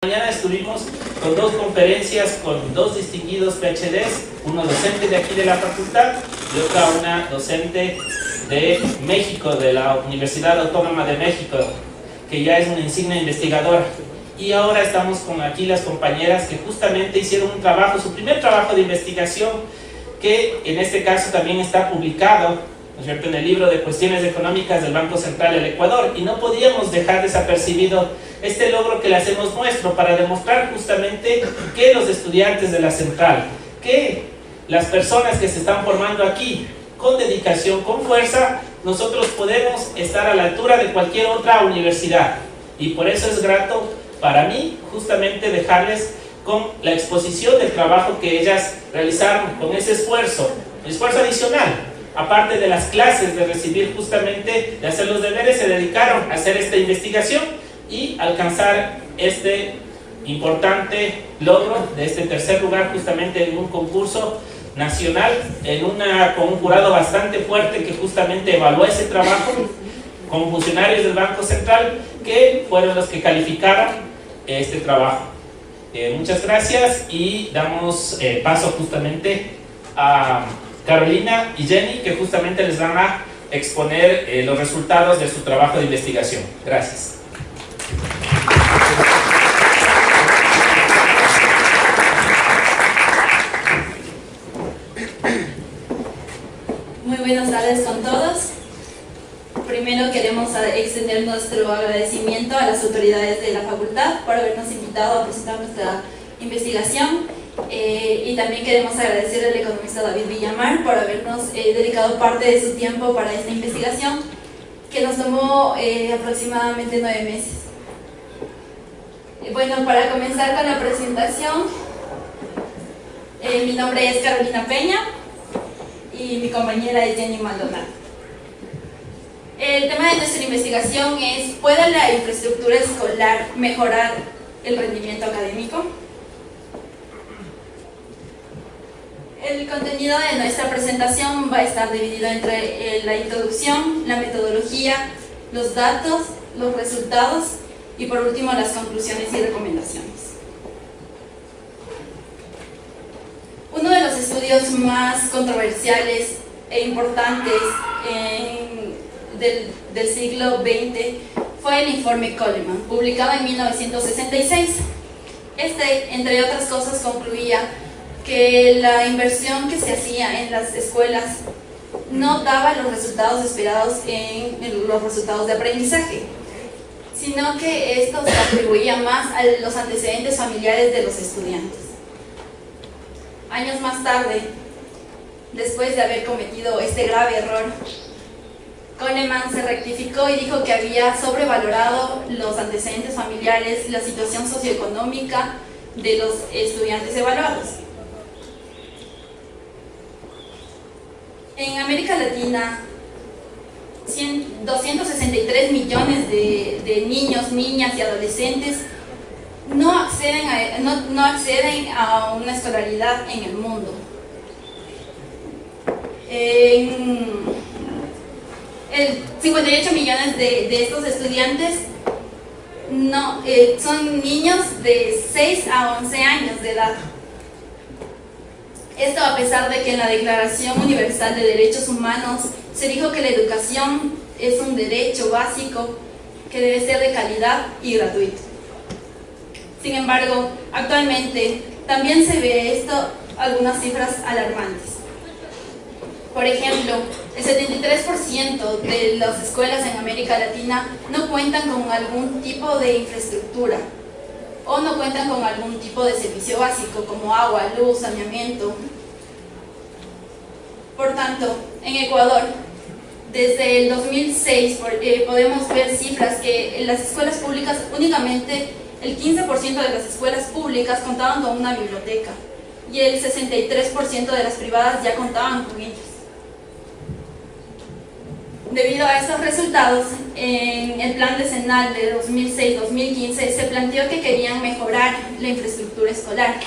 Mañana estuvimos con dos conferencias con dos distinguidos PhDs, uno docente de aquí de la facultad y otra una docente de México, de la Universidad Autónoma de México, que ya es una insignia investigadora. Y ahora estamos con aquí las compañeras que justamente hicieron un trabajo, su primer trabajo de investigación, que en este caso también está publicado, ¿no es cierto?, en el libro de Cuestiones Económicas del Banco Central del Ecuador, y no podíamos dejar desapercibido este logro que le hacemos nuestro para demostrar justamente que los estudiantes de la central, que las personas que se están formando aquí, con dedicación, con fuerza, nosotros podemos estar a la altura de cualquier otra universidad. Y por eso es grato para mí justamente dejarles con la exposición del trabajo que ellas realizaron, con ese esfuerzo adicional. Aparte de las clases, de recibir justamente, de hacer los deberes, se dedicaron a hacer esta investigación y alcanzar este importante logro de este tercer lugar justamente en un concurso nacional, con un jurado bastante fuerte que justamente evaluó ese trabajo, con funcionarios del Banco Central que fueron los que calificaron este trabajo. Muchas gracias y damos paso justamente a Carolina y Jenny, que justamente les van a exponer los resultados de su trabajo de investigación. Gracias. Muy buenas tardes con todos. Primero queremos extender nuestro agradecimiento a las autoridades de la facultad por habernos invitado a presentar nuestra investigación. Y también queremos agradecer al economista David Villamar por habernos dedicado parte de su tiempo para esta investigación, que nos tomó aproximadamente 9 meses. Bueno, para comenzar con la presentación, mi nombre es Carolina Peña y mi compañera es Jenny Maldonado. El tema de nuestra investigación es: ¿puede la infraestructura escolar mejorar el rendimiento académico? El contenido de nuestra presentación va a estar dividido entre la introducción, la metodología, los datos, los resultados y por último las conclusiones y recomendaciones. Uno de los estudios más controversiales e importantes del siglo XX fue el informe Coleman, publicado en 1966. Este, entre otras cosas, concluía que la inversión que se hacía en las escuelas no daba los resultados esperados en los resultados de aprendizaje, sino que esto se atribuía más a los antecedentes familiares de los estudiantes. Años más tarde, después de haber cometido este grave error, Coleman se rectificó y dijo que había sobrevalorado los antecedentes familiares, la situación socioeconómica de los estudiantes evaluados. En América Latina, 263 millones de niños, niñas y adolescentes no acceden a una escolaridad en el mundo. El 58 millones de estos estudiantes son niños de 6 a 11 años de edad. Esto a pesar de que en la Declaración Universal de Derechos Humanos se dijo que la educación es un derecho básico que debe ser de calidad y gratuito. Sin embargo, actualmente también se ve algunas cifras alarmantes. Por ejemplo, el 73% de las escuelas en América Latina no cuentan con algún tipo de infraestructura o no cuentan con algún tipo de servicio básico como agua, luz, saneamiento. Por tanto, en Ecuador, desde el 2006 podemos ver cifras que en las escuelas públicas únicamente el 15% de las escuelas públicas contaban con una biblioteca y el 63% de las privadas ya contaban con ellas. Debido a estos resultados, en el plan decenal de 2006-2015 se planteó que querían mejorar la infraestructura escolar.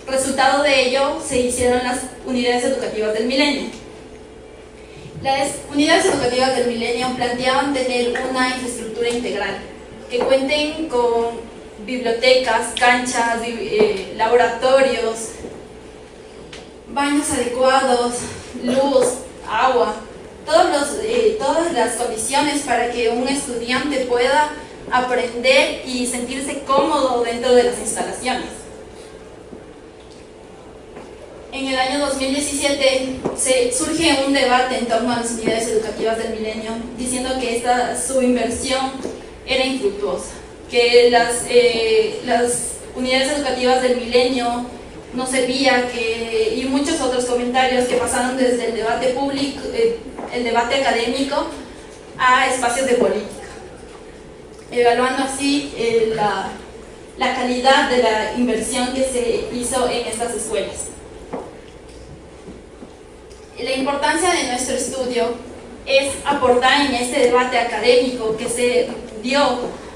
Resultado de ello, se hicieron las unidades educativas del milenio. Las unidades educativas del milenio planteaban tener una infraestructura integral, que cuenten con bibliotecas, canchas, laboratorios, baños adecuados, luz, agua, todas las condiciones para que un estudiante pueda aprender y sentirse cómodo dentro de las instalaciones. En el año 2017 surge un debate en torno a las unidades educativas del milenio, diciendo que su inversión era infructuosa, que las unidades educativas del milenio no servía, y muchos otros comentarios que pasaron desde el debate público, el debate académico, a espacios de política, evaluando así la calidad de la inversión que se hizo en estas escuelas. La importancia de nuestro estudio es aportar en este debate académico que se dio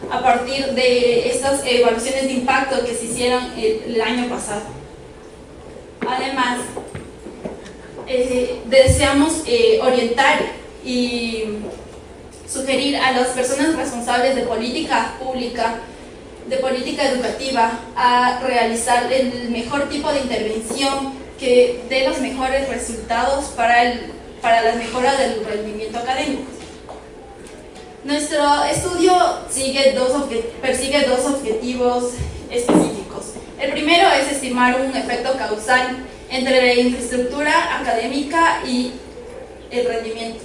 a partir de estas evaluaciones de impacto que se hicieron el año pasado. Además, deseamos orientar y sugerir a las personas responsables de política pública, de política educativa, a realizar el mejor tipo de intervención que dé los mejores resultados para la mejora del rendimiento académico. Nuestro estudio persigue dos objetivos específicos. El primero es estimar un efecto causal entre la infraestructura académica y el rendimiento,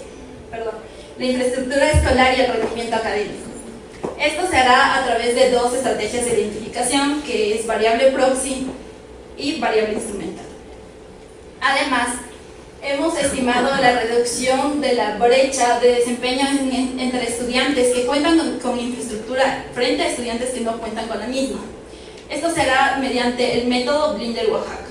la infraestructura escolar y el rendimiento académico. Esto se hará a través de dos estrategias de identificación, que es variable proxy y variable instrumental. Además, hemos estimado la reducción de la brecha de desempeño entre estudiantes que cuentan con infraestructura frente a estudiantes que no cuentan con la misma. Esto se hará mediante el método Blinder-Oaxaca.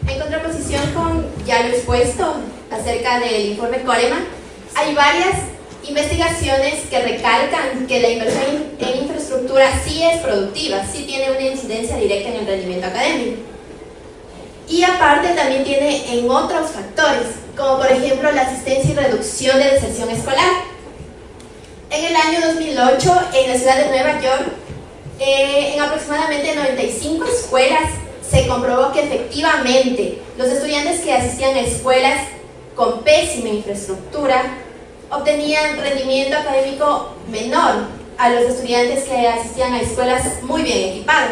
En contraposición con ya lo expuesto acerca del informe Coleman, hay varias investigaciones que recalcan que la inversión en infraestructura sí es productiva, sí tiene una incidencia directa en el rendimiento académico. Y aparte también tiene en otros factores, como por ejemplo la asistencia y reducción de deserción escolar. En el año 2008, en la ciudad de Nueva York, en aproximadamente 95 escuelas, se comprobó que efectivamente los estudiantes que asistían a escuelas con pésima infraestructura obtenían rendimiento académico menor a los estudiantes que asistían a escuelas muy bien equipadas.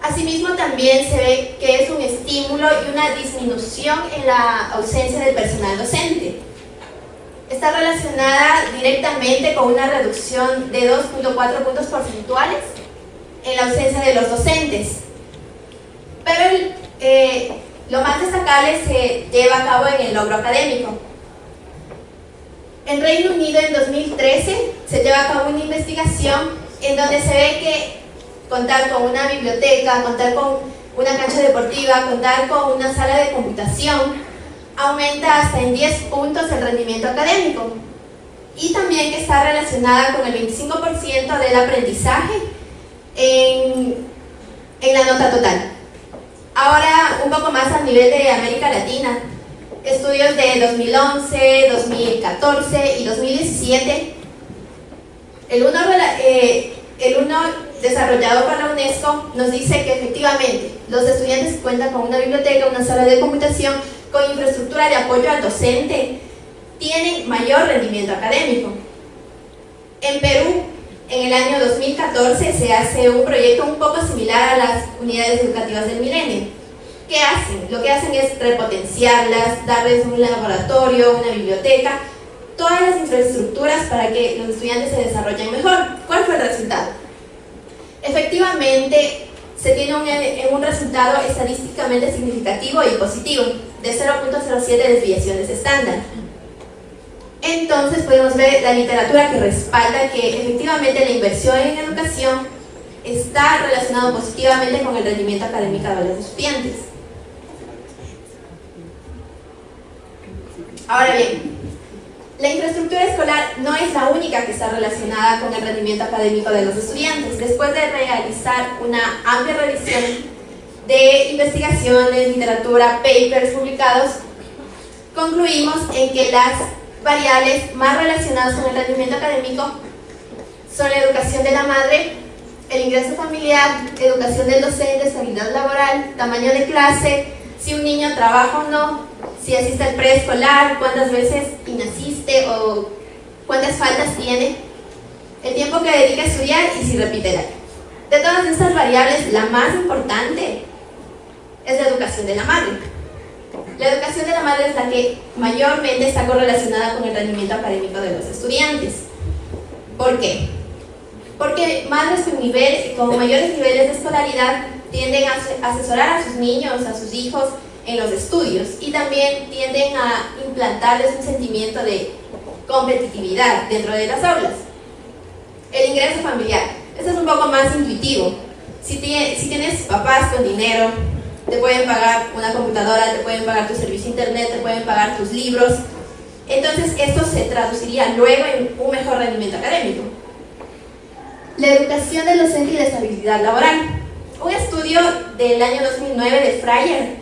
Asimismo, también se ve que es un estímulo y una disminución en la ausencia del personal docente. Está relacionada directamente con una reducción de 2.4 puntos porcentuales en la ausencia de los docentes. Pero lo más destacable se lleva a cabo en el logro académico. En Reino Unido, en 2013, se lleva a cabo una investigación en donde se ve que contar con una biblioteca, contar con una cancha deportiva, contar con una sala de computación, aumenta hasta en 10 puntos el rendimiento académico. Y también que está relacionada con el 25% del aprendizaje en la nota total. Ahora, un poco más a nivel de América Latina, estudios de 2011, 2014 y 2017, el uno desarrollado por la UNESCO nos dice que efectivamente los estudiantes que cuentan con una biblioteca, una sala de computación, con infraestructura de apoyo al docente, tienen mayor rendimiento académico. En Perú, en el año 2014, se hace un proyecto un poco similar a las unidades educativas del milenio. ¿Qué hacen? Lo que hacen es repotenciarlas, darles un laboratorio, una biblioteca, todas las infraestructuras para que los estudiantes se desarrollen mejor. ¿Cuál fue el resultado? Efectivamente, se tiene un resultado estadísticamente significativo y positivo, de 0.07 desviaciones estándar. Entonces podemos ver la literatura que respalda que efectivamente la inversión en educación está relacionado positivamente con el rendimiento académico de los estudiantes. Ahora bien, La infraestructura escolar no es la única que está relacionada con el rendimiento académico de los estudiantes. Después de realizar una amplia revisión de investigaciones, literatura, papers publicados, concluimos en que las variables más relacionadas con el rendimiento académico son la educación de la madre, el ingreso familiar, educación del docente, estabilidad laboral, tamaño de clase, si un niño trabaja o no, si asiste al preescolar, cuántas veces inasiste o cuántas faltas tiene, el tiempo que dedica a estudiar y si repite el año. De todas estas variables, la más importante es la educación de la madre. La educación de la madre es la que mayormente está correlacionada con el rendimiento académico de los estudiantes. ¿Por qué? Porque madres con mayores niveles de escolaridad tienden a asesorar a sus niños, a sus hijos en los estudios y también tienden a implantarles un sentimiento de competitividad dentro de las aulas. El ingreso familiar, esto es un poco más intuitivo. Si tienes papás con dinero, te pueden pagar una computadora, te pueden pagar tu servicio de internet, te pueden pagar tus libros. Entonces esto se traduciría luego en un mejor rendimiento académico. La educación del docente y la estabilidad laboral. Un estudio del año 2009 de Fryer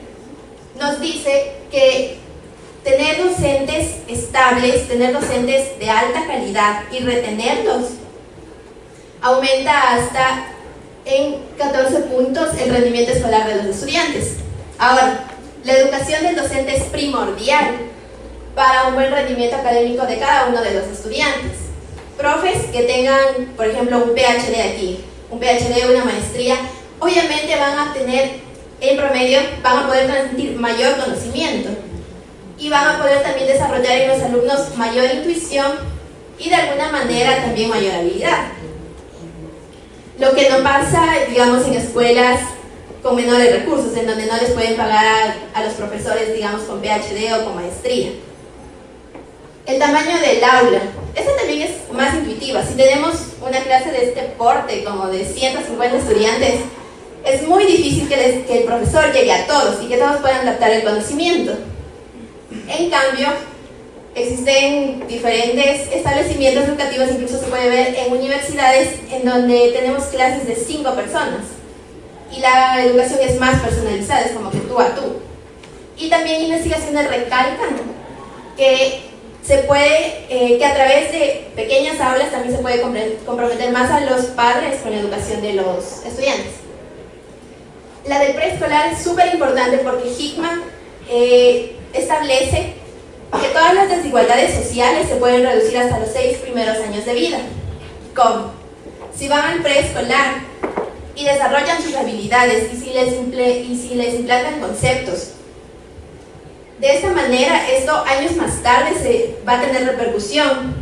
nos dice que tener docentes estables, tener docentes de alta calidad y retenerlos aumenta hasta en 14 puntos el rendimiento escolar de los estudiantes. Ahora, la educación del docente es primordial para un buen rendimiento académico de cada uno de los estudiantes. Profes que tengan, por ejemplo, un PhD aquí, un PhD o una maestría, obviamente van a tener, en promedio, van a poder transmitir mayor conocimiento y van a poder también desarrollar en los alumnos mayor intuición y de alguna manera también mayor habilidad. Lo que no pasa, digamos, en escuelas con menores recursos, en donde no les pueden pagar a los profesores, digamos, con PhD o con maestría. El tamaño del aula. Esta también es más intuitiva. Si tenemos una clase de este porte, como de 150 estudiantes, es muy difícil que el profesor llegue a todos y que todos puedan captar el conocimiento. En cambio, existen diferentes establecimientos educativos, incluso se puede ver en universidades, en donde tenemos clases de 5 personas. Y la educación es más personalizada, es como que tú a tú. Y también investigaciones recalcan que que a través de pequeñas aulas también se puede comprometer más a los padres con la educación de los estudiantes. La del preescolar es súper importante porque Hickman establece que todas las desigualdades sociales se pueden reducir hasta los 6 primeros años de vida. ¿Cómo? Si van al preescolar y desarrollan sus habilidades y si les implantan conceptos, de esta manera, esto años más tarde se va a tener repercusión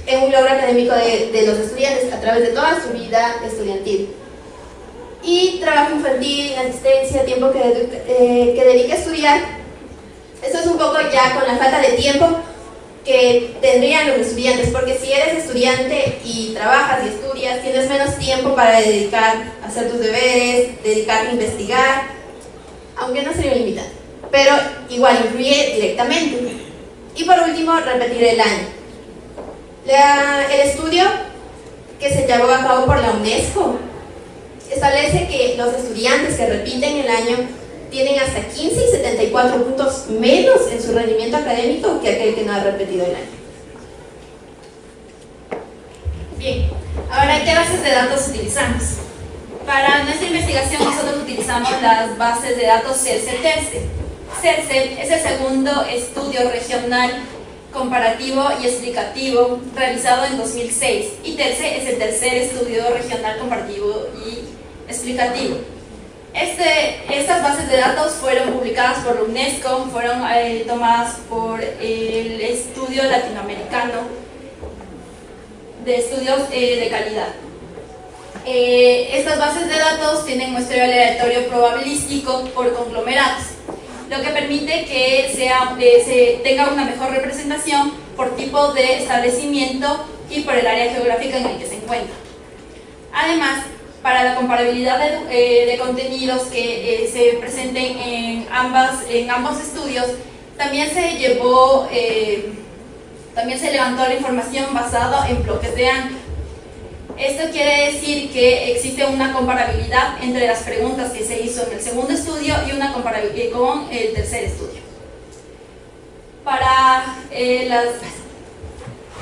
en un logro académico de los estudiantes a través de toda su vida estudiantil. Y trabajo infantil, asistencia, tiempo que dedique a estudiar. Esto es un poco ya con la falta de tiempo que tendrían los estudiantes, porque si eres estudiante y trabajas y estudias, tienes menos tiempo para dedicar a hacer tus deberes, dedicarte a investigar, aunque no sería limitante. Pero igual influye directamente. Y por último, repetir el año. El estudio que se llevó a cabo por la UNESCO establece que los estudiantes que repiten el año tienen hasta 15 y 74 puntos menos en su rendimiento académico que aquel que no ha repetido el año. Bien, ahora, ¿qué bases de datos utilizamos? Para nuestra investigación nosotros utilizamos las bases de datos CERCE-TERCE. CERCE es el segundo estudio regional comparativo y explicativo realizado en 2006 y TERCE es el tercer estudio regional comparativo y explicativo. Estas bases de datos fueron publicadas por la UNESCO, fueron tomadas por el Estudio Latinoamericano de Estudios de Calidad. Estas bases de datos tienen muestreo aleatorio probabilístico por conglomerados, lo que permite que se tenga una mejor representación por tipo de establecimiento y por el área geográfica en el que se encuentra. Además, para la comparabilidad de contenidos que se presenten en ambos estudios, también se llevó También se levantó la información basada en bloques de año. Esto quiere decir que existe una comparabilidad entre las preguntas que se hizo en el segundo estudio y una comparabilidad con el tercer estudio. Para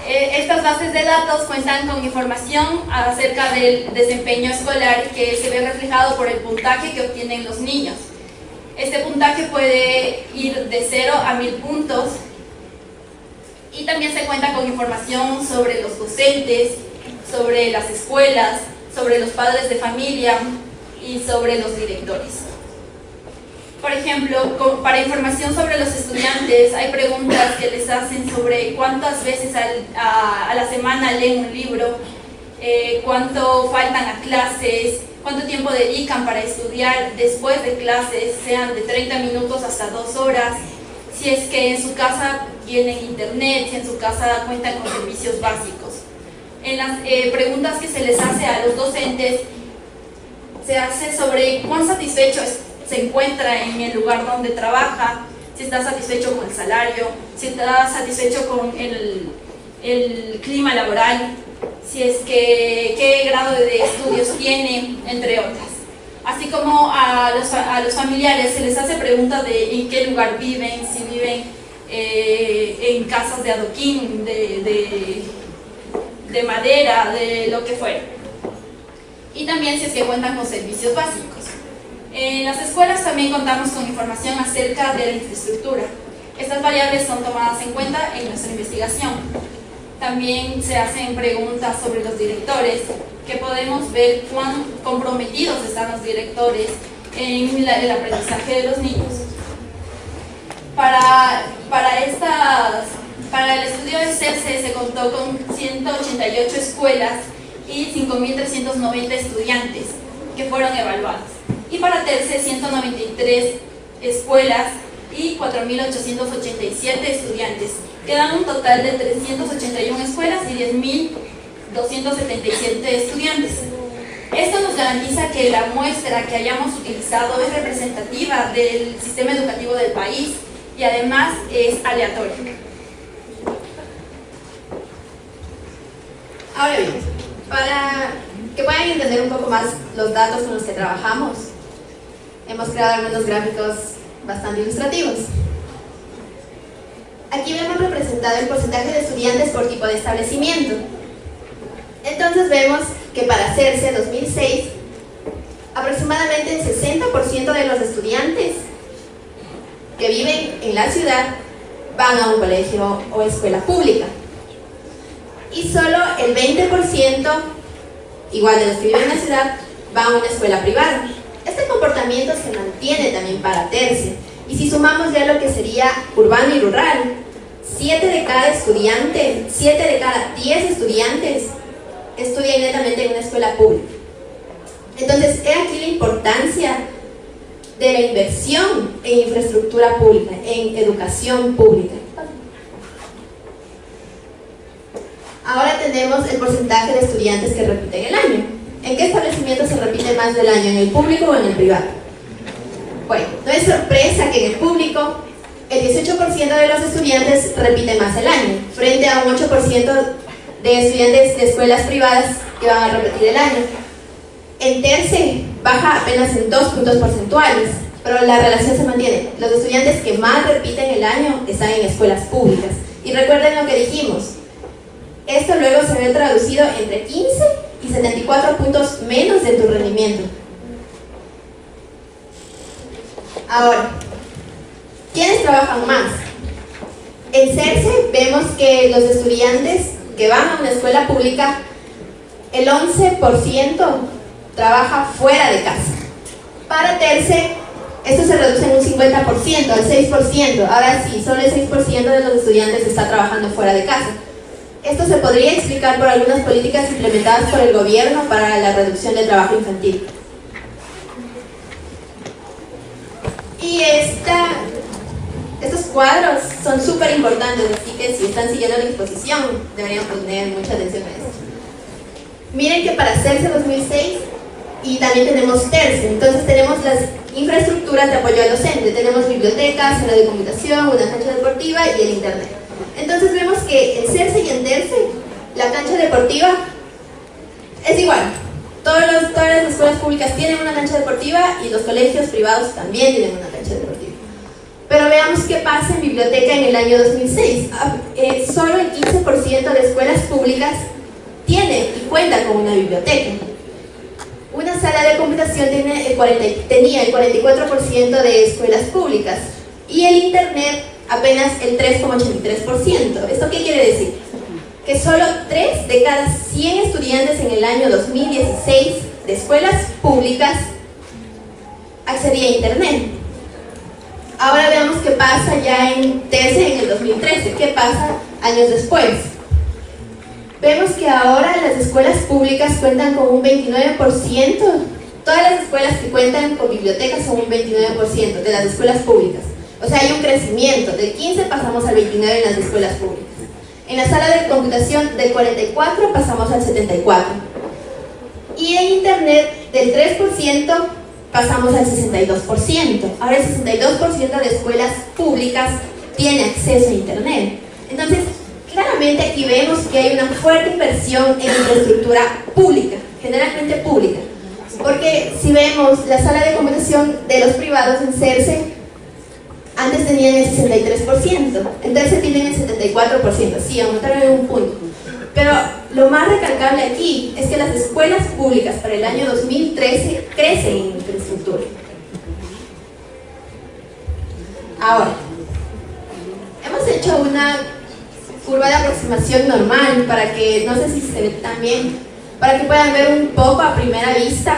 estas bases de datos cuentan con información acerca del desempeño escolar que se ve reflejado por el puntaje que obtienen los niños. Este puntaje puede ir de 0 a 1000 puntos y también se cuenta con información sobre los docentes, sobre las escuelas, sobre los padres de familia y sobre los directores. Por ejemplo, para información sobre los estudiantes, hay preguntas que les hacen sobre cuántas veces a la semana leen un libro, cuánto faltan a clases, cuánto tiempo dedican para estudiar después de clases, sean de 30 minutos hasta 2 horas, si es que en su casa tienen internet, si en su casa cuentan con servicios básicos. En las preguntas que se les hace a los docentes, se hace sobre cuán satisfecho se encuentra en el lugar donde trabaja, si está satisfecho con el salario, si está satisfecho con el clima laboral, si es que qué grado de estudios tiene, entre otras. Así como a los familiares se les hace preguntas de en qué lugar viven, si viven en casas de adoquín, de madera, de lo que fuera. Y también si es que cuentan con servicios básicos. En las escuelas también contamos con información acerca de la infraestructura. Estas variables son tomadas en cuenta en nuestra investigación. También se hacen preguntas sobre los directores, que podemos ver cuán comprometidos están los directores en el aprendizaje de los niños. Para el estudio de CERCE se contó con 188 escuelas y 5.390 estudiantes que fueron evaluados. Y para TERCE 193 escuelas y 4.887 estudiantes, que dan un total de 381 escuelas y 10.277 estudiantes. Esto nos garantiza que la muestra que hayamos utilizado es representativa del sistema educativo del país y además es aleatoria. Ahora bien, para que puedan entender un poco más los datos con los que trabajamos, hemos creado algunos gráficos bastante ilustrativos. Aquí vemos representado el porcentaje de estudiantes por tipo de establecimiento. Entonces vemos que para CERCE 2006, aproximadamente el 60% de los estudiantes que viven en la ciudad van a un colegio o escuela pública. Y solo el 20%, igual de los que viven en la ciudad, van a una escuela privada. Este comportamiento se mantiene también para TERCE. Y si sumamos ya lo que sería urbano y rural, 7 de cada estudiante, 7 de cada 10 estudiantes estudian netamente en una escuela pública. Entonces, he aquí la importancia de la inversión en infraestructura pública, en educación pública. Ahora tenemos el porcentaje de estudiantes que repiten el año. ¿En qué establecimiento se repite más del año? ¿En el público o en el privado? Bueno, no es sorpresa que en el público el 18% de los estudiantes repite más el año, frente a un 8% de estudiantes de escuelas privadas que van a repetir el año. En TERCE baja apenas en 2 puntos porcentuales, pero la relación se mantiene. Los estudiantes que más repiten el año están en escuelas públicas. Y recuerden lo que dijimos, esto luego se ve traducido entre 15 y 74 puntos menos de tu rendimiento. Ahora, ¿quiénes trabajan más? En CERCE vemos que los estudiantes que van a una escuela pública, el 11% trabaja fuera de casa. Para TERCE, esto se reduce en un 50%, al 6%. Ahora sí, solo el 6% de los estudiantes está trabajando fuera de casa. Esto se podría explicar por algunas políticas implementadas por el gobierno para la reducción del trabajo infantil. Y estos cuadros son súper importantes, así que si están siguiendo la exposición, deberían poner mucha atención a esto. Miren que para CERCE 2006, y también tenemos TERCE, entonces tenemos las infraestructuras de apoyo al docente. Tenemos bibliotecas, sala de computación, una cancha deportiva y el internet. Entonces vemos que en CERCE y en TERCE, la cancha deportiva es igual. Todas las escuelas públicas tienen una cancha deportiva y los colegios privados también tienen una cancha deportiva. Pero veamos qué pasa en biblioteca en el año 2006. Solo el 15% de escuelas públicas tiene y cuenta con una biblioteca. Una sala de computación tenía el 44% de escuelas públicas y el internet apenas el 3,83%. ¿Esto qué quiere decir? Que solo 3 de cada 100 estudiantes en el año 2016 de escuelas públicas accedía a internet. Ahora veamos qué pasa ya en TESE en el 2013, qué pasa años después. Vemos que ahora las escuelas públicas cuentan con un 29%, todas las escuelas que cuentan con bibliotecas son un 29% de las escuelas públicas. O sea, hay un crecimiento, del 15 pasamos al 29 en las escuelas públicas. En la sala de computación del 44 pasamos al 74. Y en internet del 3% pasamos al 62%. Ahora el 62% de escuelas públicas tiene acceso a internet. Entonces, claramente aquí vemos que hay una fuerte inversión en infraestructura pública, generalmente pública. Porque si vemos la sala de computación de los privados en CERCE, antes tenían el 63%, en TERCE tienen el 74%, sí, aumentaron en un punto. Pero lo más recalcable aquí es que las escuelas públicas para el año 2013 crecen en infraestructura. Ahora, hemos hecho una curva de aproximación normal para que, no sé si se ve tan bien, para que puedan ver un poco a primera vista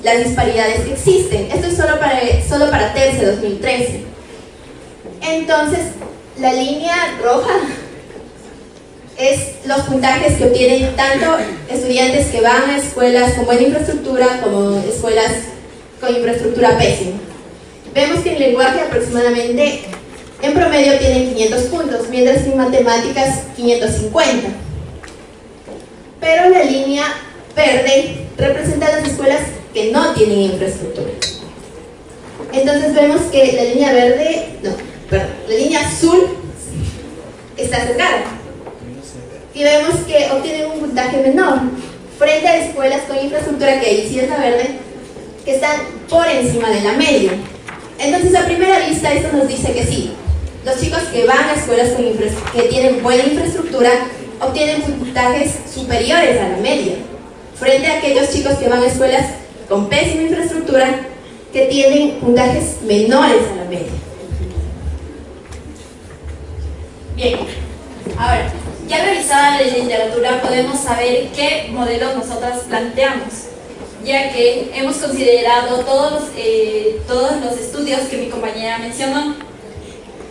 las disparidades que existen. Esto es solo para TERCE 2013. Entonces, la línea roja es los puntajes que obtienen tanto estudiantes que van a escuelas con buena infraestructura como escuelas con infraestructura pésima. Vemos que en lenguaje aproximadamente en promedio tienen 500 puntos, mientras que en matemáticas 550. Pero la línea verde representa las escuelas que no tienen infraestructura. Entonces vemos que la línea verde, la línea azul está cercana. Y vemos que obtienen un puntaje menor frente a escuelas con infraestructura, que ahí sí es la verde, que están por encima de la media. Entonces a primera vista esto nos dice que sí, los chicos que van a escuelas que tienen buena infraestructura obtienen puntajes superiores a la media, frente a aquellos chicos que van a escuelas con pésima infraestructura que tienen puntajes menores a la media. Bien, ahora, ya revisada la literatura podemos saber qué modelos nosotras planteamos, ya que hemos considerado todos los estudios que mi compañera mencionó.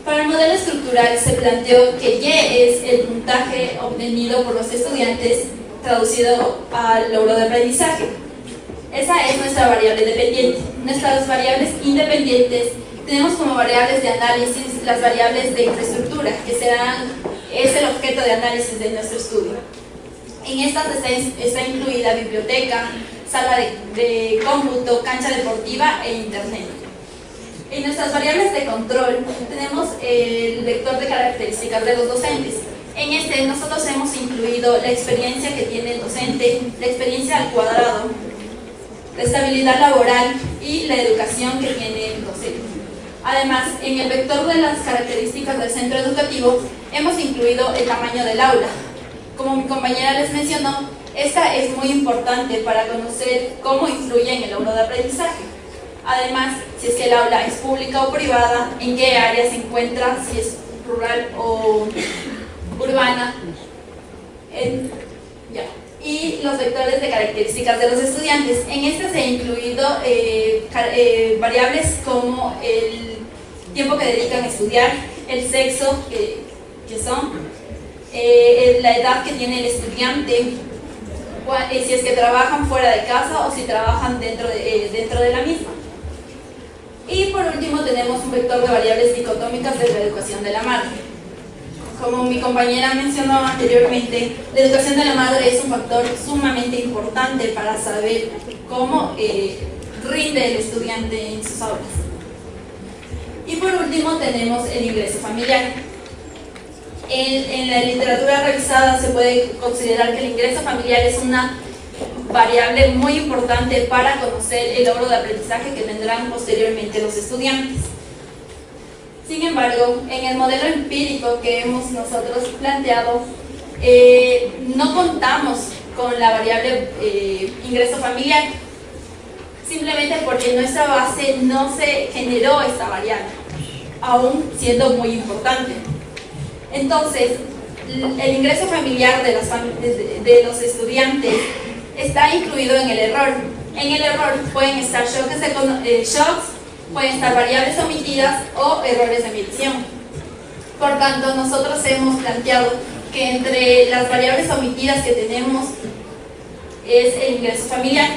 Para el modelo estructural se planteó que Y es el puntaje obtenido por los estudiantes traducido al logro de aprendizaje. Esa es nuestra variable dependiente. Nuestras variables independientes tenemos como variables de análisis las variables de infraestructura, que es el objeto de análisis de nuestro estudio. En estas está incluida biblioteca, sala de cómputo, cancha deportiva e internet. En nuestras variables de control tenemos el vector de características de los docentes. En este nosotros hemos incluido la experiencia que tiene el docente, la experiencia al cuadrado, la estabilidad laboral y la educación que tiene el docente. Además, en el vector de las características del centro educativo hemos incluido el tamaño del aula. Como mi compañera les mencionó, esta es muy importante para conocer cómo influye en el logro de aprendizaje. Además, si es que el aula es pública o privada, en qué área se encuentra, si es rural o urbana, y los vectores de características de los estudiantes. En este se han incluido variables como el tiempo que dedican a estudiar, el sexo que son, la edad que tiene el estudiante, si es que trabajan fuera de casa o si trabajan dentro de la misma. Y por último tenemos un vector de variables dicotómicas de la educación de la madre. Como mi compañera mencionó anteriormente, la educación de la madre es un factor sumamente importante para saber cómo rinde el estudiante en sus aulas. Y por último tenemos el ingreso familiar. En la literatura revisada se puede considerar que el ingreso familiar es una variable muy importante para conocer el logro de aprendizaje que tendrán posteriormente los estudiantes. Sin embargo, en el modelo empírico que hemos nosotros planteado, no contamos con la variable ingreso familiar, simplemente porque en nuestra base no se generó esta variable, aún siendo muy importante. Entonces, el ingreso familiar de los estudiantes está incluido en el error. En el error pueden estar shocks, pueden estar variables omitidas o errores de medición. Por tanto, nosotros hemos planteado que entre las variables omitidas que tenemos es el ingreso familiar.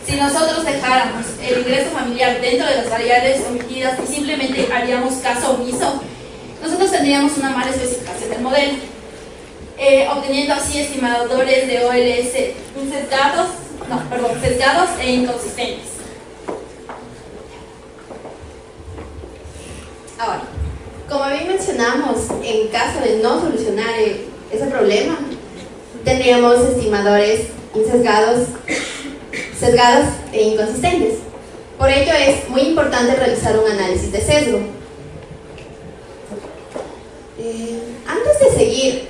Si nosotros dejáramos el ingreso familiar dentro de las variables omitidas y simplemente haríamos caso omiso, nosotros tendríamos una mala especificación del modelo, obteniendo así estimadores de OLS sesgados e inconsistentes. Ahora, como bien mencionamos, en caso de no solucionar ese problema, tendríamos estimadores sesgados e inconsistentes. Por ello es muy importante realizar un análisis de sesgo. Antes de seguir,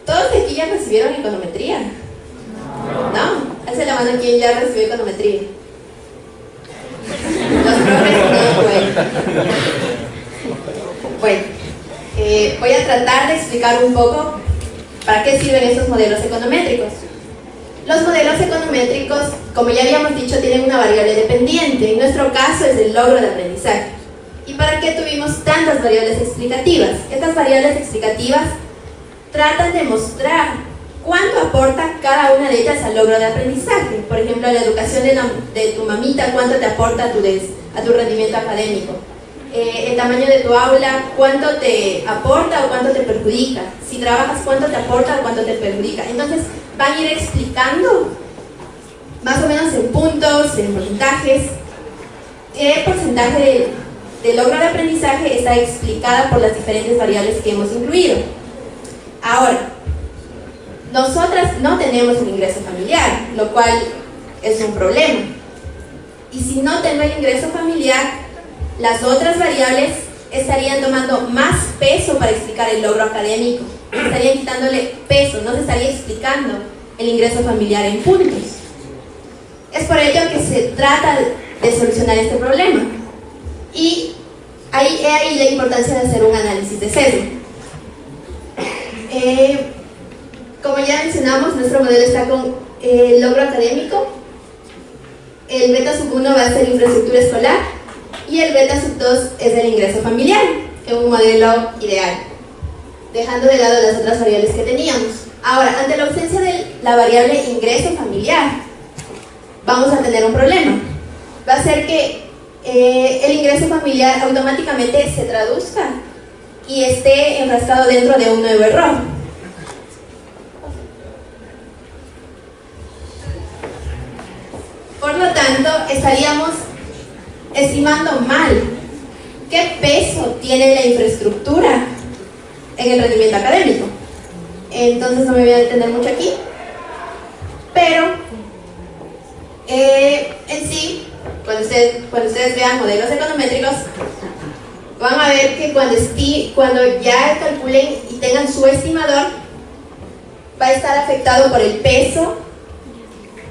¿todos de aquí ya recibieron econometría? ¿No? Alce la mano quien ya recibió econometría. Los profes no, bueno, voy a tratar de explicar un poco para qué sirven estos modelos econométricos. Los modelos econométricos, como ya habíamos dicho, tienen una variable dependiente. En nuestro caso es el logro de aprendizaje. ¿Y para qué tuvimos tantas variables explicativas? Estas variables explicativas tratan de mostrar cuánto aporta cada una de ellas al logro de aprendizaje. Por ejemplo, la educación de tu mamita, cuánto te aporta a tu rendimiento académico. El tamaño de tu aula, cuánto te aporta o cuánto te perjudica. Si trabajas, cuánto te aporta o cuánto te perjudica. Entonces, van a ir explicando, más o menos en puntos, en porcentajes, qué porcentaje de logro de aprendizaje está explicada por las diferentes variables que hemos incluido. Ahora, nosotras no tenemos un ingreso familiar, lo cual es un problema. Y si no tengo el ingreso familiar, las otras variables estarían tomando más peso para explicar el logro académico. Estarían quitándole peso, no se estaría explicando el ingreso familiar en puntos. Es por ello que se trata de solucionar este problema. Y ahí la importancia de hacer un análisis de sesgo. Como ya mencionamos, nuestro modelo está con el logro académico. El beta sub 1 va a ser infraestructura escolar y el beta sub 2 es el ingreso familiar, en un modelo ideal, dejando de lado las otras variables que teníamos. Ahora, ante la ausencia de la variable ingreso familiar, vamos a tener un problema. Va a ser que el ingreso familiar automáticamente se traduzca y esté enfrascado dentro de un nuevo error. Por lo tanto, estaríamos estimando mal qué peso tiene la infraestructura en el rendimiento académico. Entonces no me voy a detener mucho aquí, pero en sí, cuando ustedes vean modelos econométricos, van a ver que cuando ya calculen y tengan su estimador, va a estar afectado por el peso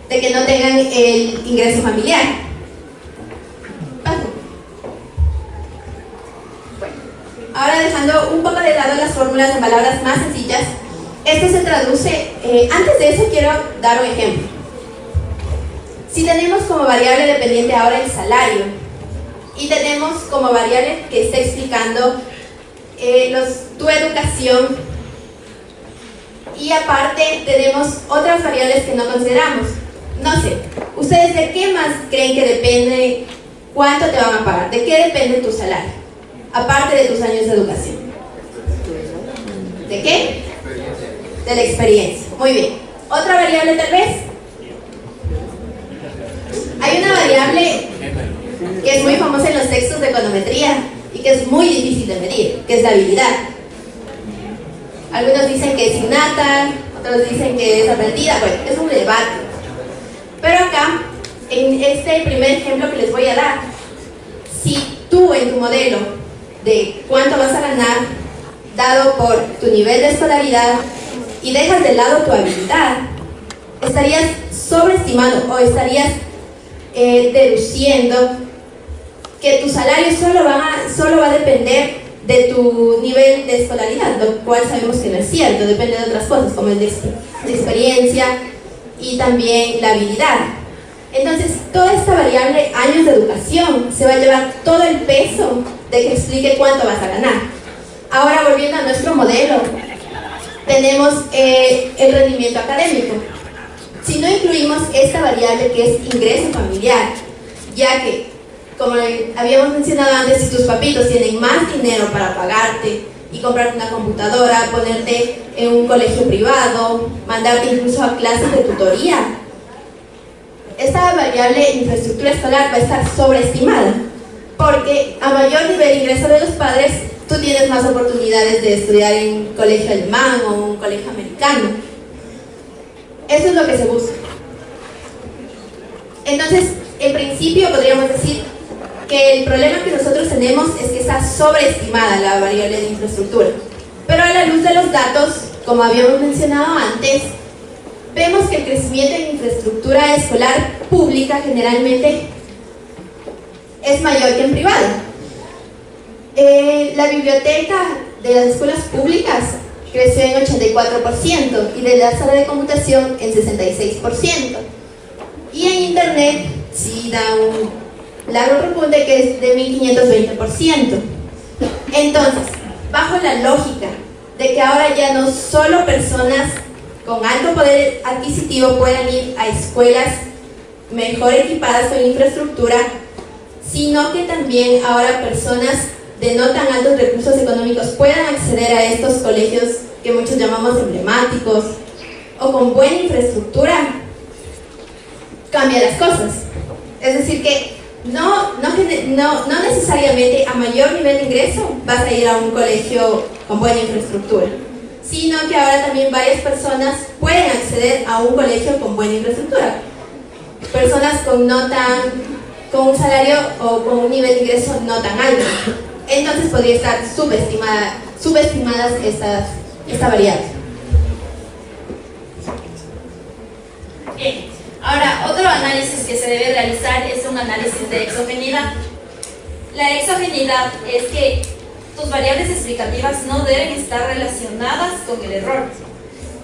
de que no tengan el ingreso familiar. Bueno, ahora dejando un poco de lado las fórmulas en palabras más sencillas, esto se traduce, antes de eso quiero dar un ejemplo. Si tenemos como variable dependiente ahora el salario y tenemos como variable que está explicando tu educación, y aparte tenemos otras variables que no consideramos. No sé, ¿ustedes de qué más creen que depende cuánto te van a pagar? ¿De qué depende tu salario? Aparte de tus años de educación. ¿De qué? De la experiencia. Muy bien. ¿Otra variable tal vez? Hay una variable que es muy famosa en los textos de econometría y que es muy difícil de medir, que es la habilidad. Algunos dicen que es innata, otros dicen que es aprendida. Bueno, es un debate. Pero acá, en este primer ejemplo que les voy a dar, si tú en tu modelo de cuánto vas a ganar, dado por tu nivel de escolaridad, y dejas de lado tu habilidad, estarías sobreestimando o estarías deduciendo que tu salario solo va a depender de tu nivel de escolaridad, lo cual sabemos que no es cierto, depende de otras cosas como el de experiencia y también la habilidad. Entonces, toda esta variable, años de educación, se va a llevar todo el peso de que explique cuánto vas a ganar. Ahora, volviendo a nuestro modelo, tenemos el rendimiento académico. Si no incluimos esta variable que es ingreso familiar, ya que, como habíamos mencionado antes, si tus papitos tienen más dinero para pagarte y comprarte una computadora, ponerte en un colegio privado, mandarte incluso a clases de tutoría, esta variable infraestructura escolar va a estar sobreestimada, porque a mayor nivel de ingreso de los padres, tú tienes más oportunidades de estudiar en un colegio alemán o un colegio americano. Eso es lo que se busca. Entonces, en principio podríamos decir que el problema que nosotros tenemos es que está sobreestimada la variable de infraestructura. Pero a la luz de los datos, como habíamos mencionado antes, vemos que el crecimiento en infraestructura escolar pública generalmente es mayor que en privada. La biblioteca de las escuelas públicas creció en 84% y de la sala de computación en 66%. Y en internet sí da un largo repunte que es de 1520%. Entonces, bajo la lógica de que ahora ya no solo personas con alto poder adquisitivo puedan ir a escuelas mejor equipadas con infraestructura, sino que también ahora personas de no tan altos recursos económicos puedan acceder a estos colegios que muchos llamamos emblemáticos o con buena infraestructura, cambia las cosas. Es decir que no necesariamente a mayor nivel de ingreso vas a ir a un colegio con buena infraestructura, sino que ahora también varias personas pueden acceder a un colegio con buena infraestructura. Personas con un salario o con un nivel de ingreso no tan alto. Entonces podría estar subestimadas esta variable. Bien, ahora otro análisis que se debe realizar es un análisis de exogeneidad. La exogeneidad es que tus variables explicativas no deben estar relacionadas con el error.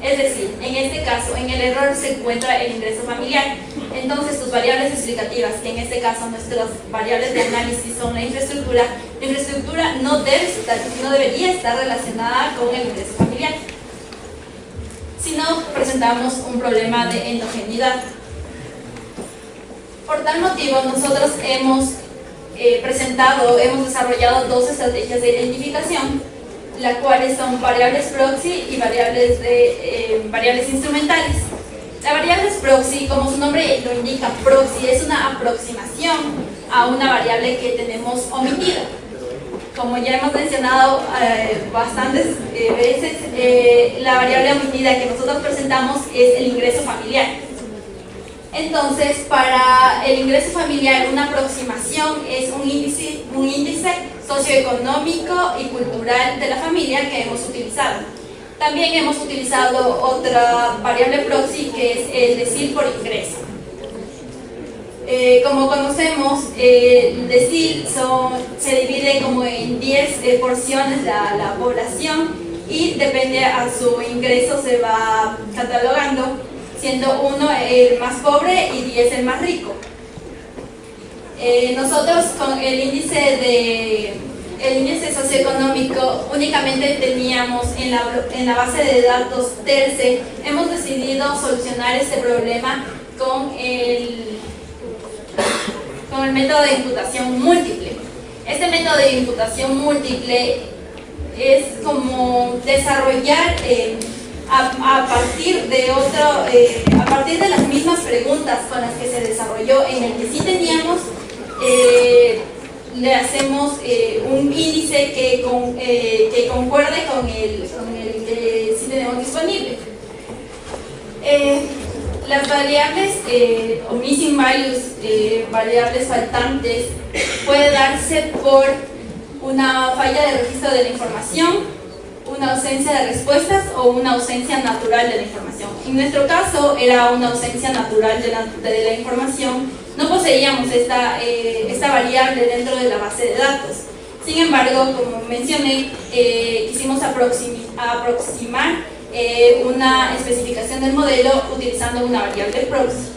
Es decir, en este caso, en el error se encuentra el ingreso familiar. Entonces, tus variables explicativas, que en este caso nuestras variables de análisis son la infraestructura no debería estar relacionada con el ingreso familiar. Si no, presentamos un problema de endogeneidad. Por tal motivo, nosotros hemos desarrollado dos estrategias de identificación, las cuales son variables proxy y variables instrumentales. La variable proxy, como su nombre lo indica, proxy es una aproximación a una variable que tenemos omitida. Como ya hemos mencionado bastantes veces, la variable omitida que nosotros presentamos es el ingreso familiar. Entonces, para el ingreso familiar, una aproximación es un índice socioeconómico y cultural de la familia que hemos utilizado. También hemos utilizado otra variable proxy que es el decil por ingreso. Como conocemos, el decil se divide como en 10 porciones la población y depende a su ingreso se va catalogando, siendo 1 el más pobre y 10 el más rico. Nosotros con el índice socioeconómico únicamente teníamos en la base de datos TERCE. Hemos decidido solucionar este problema con el método de imputación múltiple. Este método de imputación múltiple es como desarrollar a partir de las mismas preguntas con las que se desarrolló, en el que sí teníamos, le hacemos un índice que concuerde con el Las variables o missing values, variables faltantes, puede darse por una falla de registro de la información, una ausencia de respuestas o una ausencia natural de la información. En nuestro caso era una ausencia natural de la información. No poseíamos esta variable dentro de la base de datos. Sin embargo, como mencioné, quisimos aproximar una especificación del modelo utilizando una variable proxy.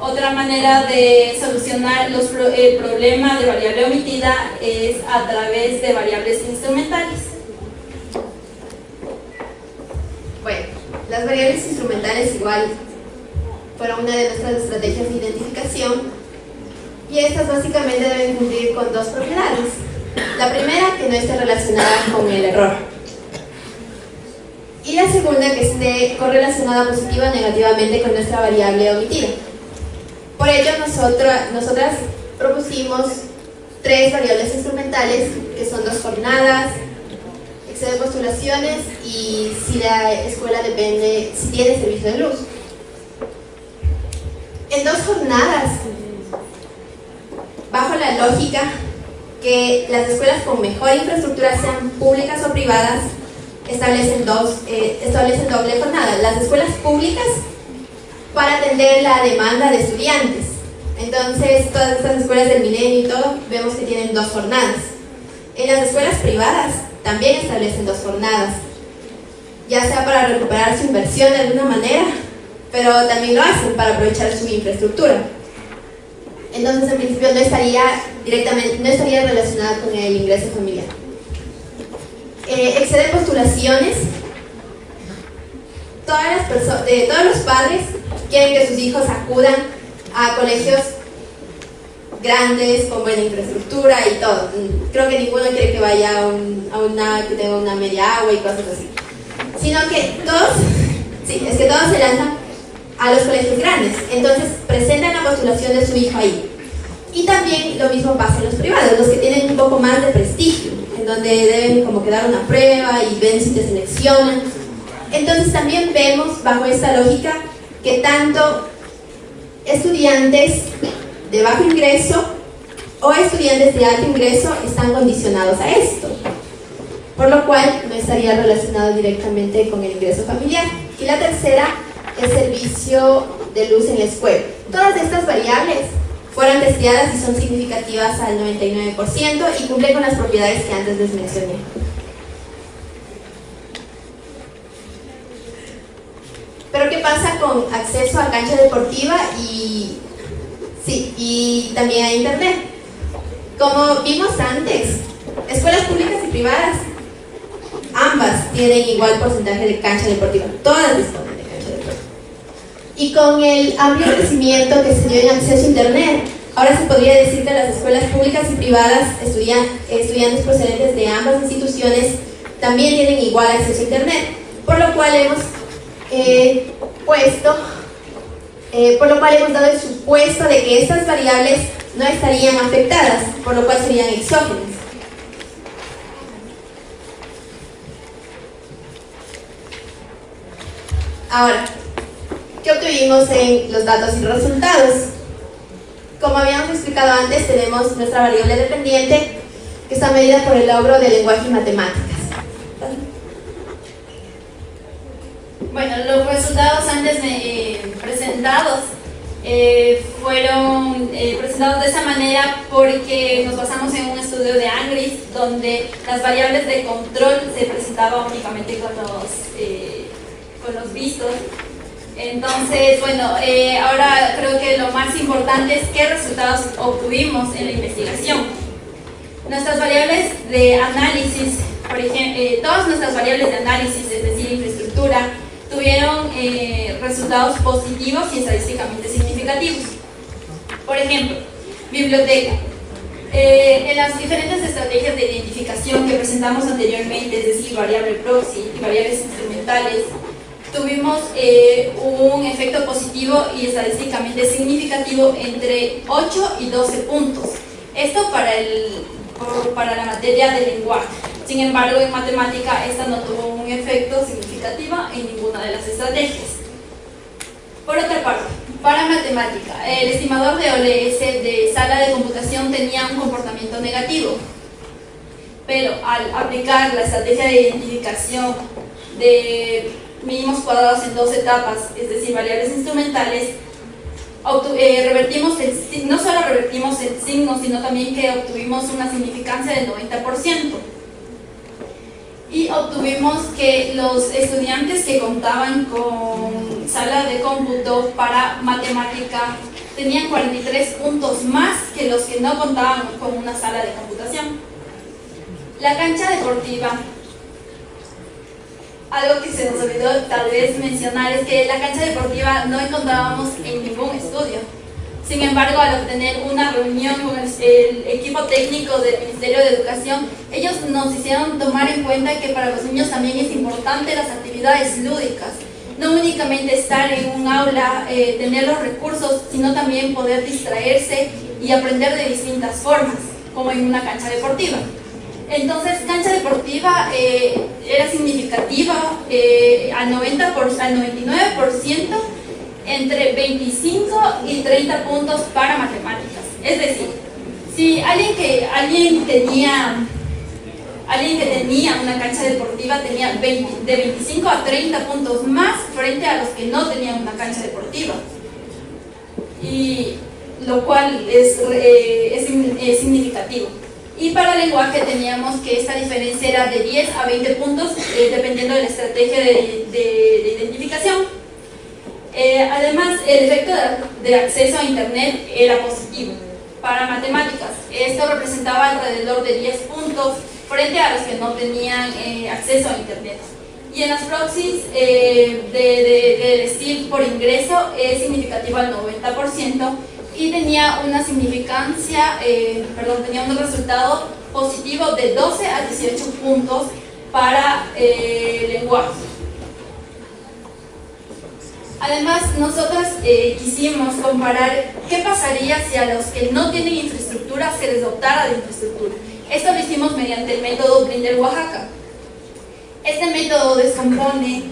Otra manera de solucionar el problema de variable omitida es a través de variables instrumentales. Bueno, las variables instrumentales igual fueron una de nuestras estrategias de identificación, y estas básicamente deben cumplir con dos propiedades. La primera, que no esté relacionada con el error, y la segunda, que esté correlacionada positiva o negativamente con nuestra variable omitida. Por ello, nosotras propusimos tres variables instrumentales, que son 2 jornadas, excede postulaciones y si la escuela si tiene servicio de luz. En 2 jornadas, bajo la lógica que las escuelas con mejor infraestructura, sean públicas o privadas, establecen doble jornada. Las escuelas públicas para atender la demanda de estudiantes. Entonces, todas estas escuelas del Milenio y todo, vemos que tienen 2 jornadas. En las escuelas privadas también establecen 2 jornadas, ya sea para recuperar su inversión de alguna manera, pero también lo hacen para aprovechar su infraestructura. Entonces, en principio no estaría relacionada con el ingreso familiar. Excede postulaciones. Todos los padres quieren que sus hijos acudan a colegios grandes, con buena infraestructura y todo. Creo que ninguno quiere que vaya que tenga una media agua y cosas así. Sino que todos se lanzan a los colegios grandes. Entonces presentan la postulación de su hijo ahí. Y también lo mismo pasa en los privados, los que tienen un poco más de prestigio, en donde deben como que dar una prueba y ven si te seleccionan. Entonces también vemos bajo esta lógica que tanto estudiantes de bajo ingreso o estudiantes de alto ingreso están condicionados a esto, por lo cual no estaría relacionado directamente con el ingreso familiar. Y la tercera es servicio de luz en la escuela. Todas estas variables fueron testeadas y son significativas al 99% y cumplen con las propiedades que antes les mencioné. Pero ¿qué pasa con acceso a cancha deportiva y también a internet? Como vimos antes, escuelas públicas y privadas, ambas tienen igual porcentaje de cancha deportiva, todas disponen de cancha deportiva. Y con el amplio crecimiento que se dio en acceso a internet, ahora se podría decir que las escuelas públicas y privadas, estudiantes procedentes de ambas instituciones, también tienen igual acceso a internet, por lo cual hemos dado el supuesto de que estas variables no estarían afectadas, por lo cual serían exógenas. Ahora, ¿qué obtuvimos en los datos y resultados? Como habíamos explicado antes, tenemos nuestra variable dependiente, que está medida por el logro de lenguaje y matemáticas. Bueno, los resultados antes presentados fueron presentados de esa manera porque nos basamos en un estudio de Angris, donde las variables de control se presentaban únicamente con los vistos. Entonces, bueno, ahora creo que lo más importante es qué resultados obtuvimos en la investigación. Nuestras variables de análisis, por ejemplo, todas nuestras variables de análisis, es decir, infraestructura, tuvieron resultados positivos y estadísticamente significativos. Por ejemplo, biblioteca. En las diferentes estrategias de identificación que presentamos anteriormente, es decir, variable proxy y variables instrumentales, tuvimos un efecto positivo y estadísticamente significativo entre 8 y 12 puntos. Esto para la materia de lenguaje. Sin embargo, en matemática esta no tuvo un efecto significativo en ninguna de las estrategias. Por otra parte, para matemática, el estimador de OLS de sala de computación tenía un comportamiento negativo, pero al aplicar la estrategia de identificación de mínimos cuadrados en 2 etapas, es decir, variables instrumentales, no solo revertimos el signo, sino también que obtuvimos una significancia del 90%. Y obtuvimos que los estudiantes que contaban con sala de cómputo para matemática tenían 43 puntos más que los que no contaban con una sala de computación. La cancha deportiva. Algo que se nos olvidó tal vez mencionar es que la cancha deportiva no encontrábamos en ningún estudio. Sin embargo, al obtener una reunión con el equipo técnico del Ministerio de Educación, ellos nos hicieron tomar en cuenta que para los niños también es importante las actividades lúdicas. No únicamente estar en un aula, tener los recursos, sino también poder distraerse y aprender de distintas formas, como en una cancha deportiva. Entonces, cancha deportiva era significativa al 99%, entre 25 y 30 puntos para matemáticas. Es decir, si alguien que tenía una cancha deportiva tenía de 25 a 30 puntos más frente a los que no tenían una cancha deportiva, y lo cual es significativo. Y para lenguaje teníamos que esta diferencia era de 10 a 20 puntos dependiendo de la estrategia de identificación. Además, el efecto de acceso a Internet era positivo. Para matemáticas, esto representaba alrededor de 10 puntos frente a los que no tenían acceso a Internet. Y en las proxies de STIL por ingreso es significativo al 90% y tenía una significancia, tenía un resultado positivo de 12 a 18 puntos para lenguaje. Además, nosotros quisimos comparar qué pasaría si a los que no tienen infraestructura se les dotara de infraestructura. Esto lo hicimos mediante el método Blinder-Oaxaca. Este método descompone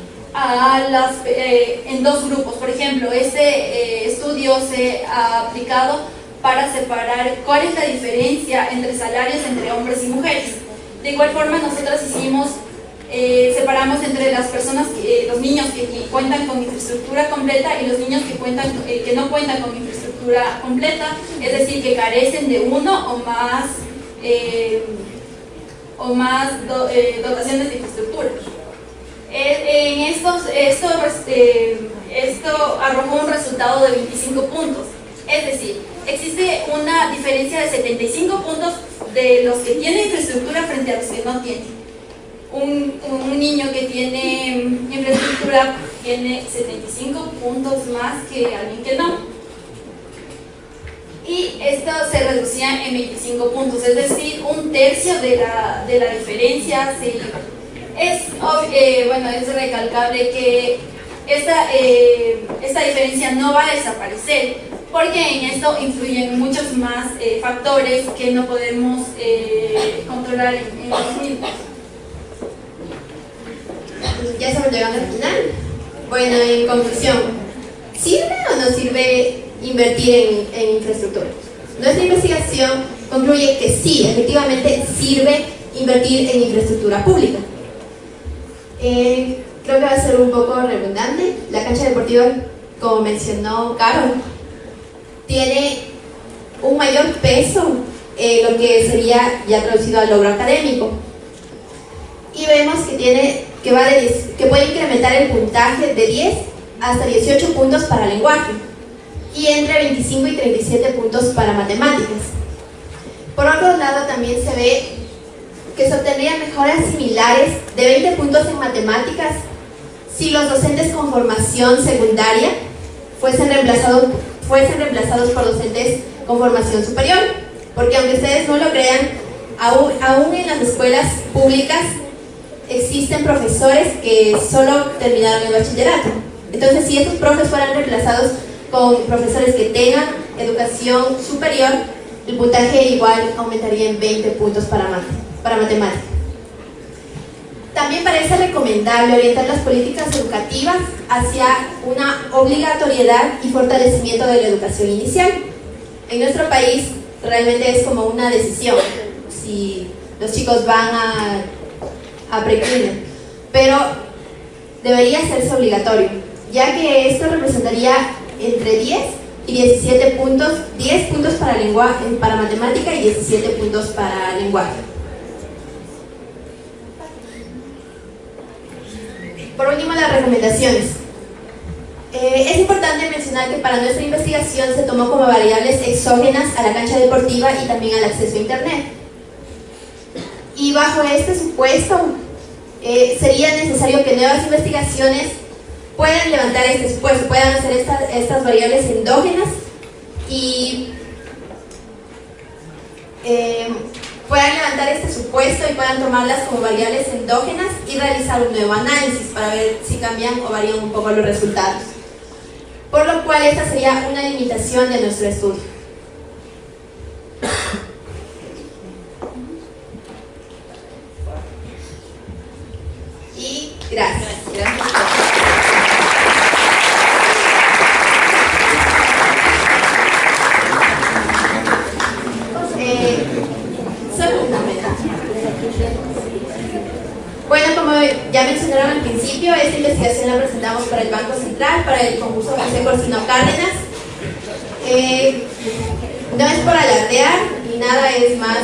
en dos grupos. Por ejemplo, este estudio se ha aplicado para separar cuál es la diferencia entre salarios entre hombres y mujeres. De igual forma, nosotros separamos entre las personas, los niños que cuentan con infraestructura completa y los niños que no cuentan con infraestructura completa, es decir, que carecen de uno o más dotaciones de infraestructura. Esto arrojó un resultado de 25 puntos, es decir, existe una diferencia de 75 puntos de los que tienen infraestructura frente a los que no tienen. Un niño que tiene infraestructura tiene 75 puntos más que alguien que no. Y esto se reducía en 25 puntos, es decir, un tercio de la diferencia. Es recalcable que esta diferencia no va a desaparecer, porque en esto influyen muchos más factores que no podemos controlar en los mismos. Ya estamos llegando al final. Bueno, en conclusión, ¿sirve o no sirve invertir en infraestructura? Nuestra investigación concluye que sí, efectivamente sirve invertir en infraestructura pública. Creo que va a ser un poco redundante. La cancha deportiva, como mencionó Carol, tiene un mayor peso en lo que sería ya traducido al logro académico. Y vemos que puede incrementar el puntaje de 10 hasta 18 puntos para lenguaje y entre 25 y 37 puntos para matemáticas. Por otro lado, también se ve que se obtendrían mejoras similares de 20 puntos en matemáticas si los docentes con formación secundaria fuesen reemplazados por docentes con formación superior, porque aunque ustedes no lo crean, aún en las escuelas públicas existen profesores que solo terminaron el bachillerato. Entonces, si estos profes fueran reemplazados con profesores que tengan educación superior, el puntaje igual aumentaría en 20 puntos para matemáticas. También parece recomendable orientar las políticas educativas hacia una obligatoriedad y fortalecimiento de la educación inicial. En nuestro país realmente es como una decisión si los chicos van a pre-kinder, pero debería hacerse obligatorio, ya que esto representaría entre 10 y 17 puntos, 10 puntos para lenguaje, para matemática y 17 puntos para lenguaje. Por último, las recomendaciones. Es importante mencionar que para nuestra investigación se tomó como variables exógenas a la cancha deportiva y también al acceso a internet. Y bajo este supuesto, sería necesario que nuevas investigaciones puedan levantar este supuesto, puedan hacer estas variables endógenas y puedan levantar este supuesto y puedan tomarlas como variables endógenas y realizar un nuevo análisis para ver si cambian o varían un poco los resultados. Por lo cual esta sería una limitación de nuestro estudio. Y gracias. Solo una meta. Bueno, como ya mencionaron al principio, esta investigación la presentamos para el Banco Central, para el concurso José Corsino Cárdenas. No es por alardear ni nada, es más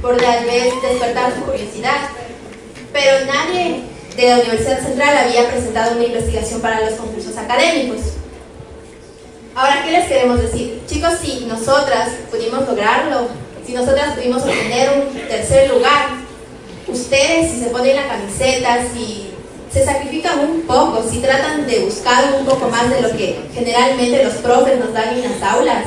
por tal vez despertar su curiosidad. Pero nadie de la Universidad Central había presentado una investigación para los concursos académicos. Ahora, ¿qué les queremos decir? Chicos, si nosotras pudimos lograrlo, si nosotras pudimos obtener un tercer lugar, ustedes, si se ponen la camiseta, si se sacrifican un poco, si tratan de buscar un poco más de lo que generalmente los profes nos dan en las aulas,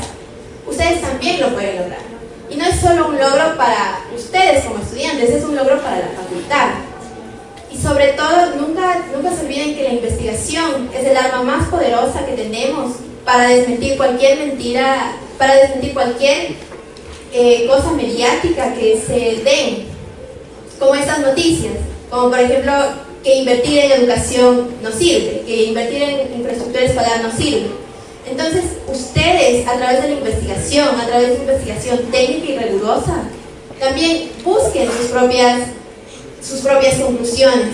ustedes también lo pueden lograr. Y no es solo un logro para ustedes como estudiantes, es un logro para la facultad. Y sobre todo, nunca se olviden que la investigación es el arma más poderosa que tenemos para desmentir cualquier mentira, para desmentir cualquier cosa mediática que se den, como estas noticias, como por ejemplo que invertir en educación no sirve, que invertir en infraestructura escolar no sirve. Entonces, ustedes, a través de la investigación, a través de investigación técnica y rigurosa, también busquen sus propias conclusiones.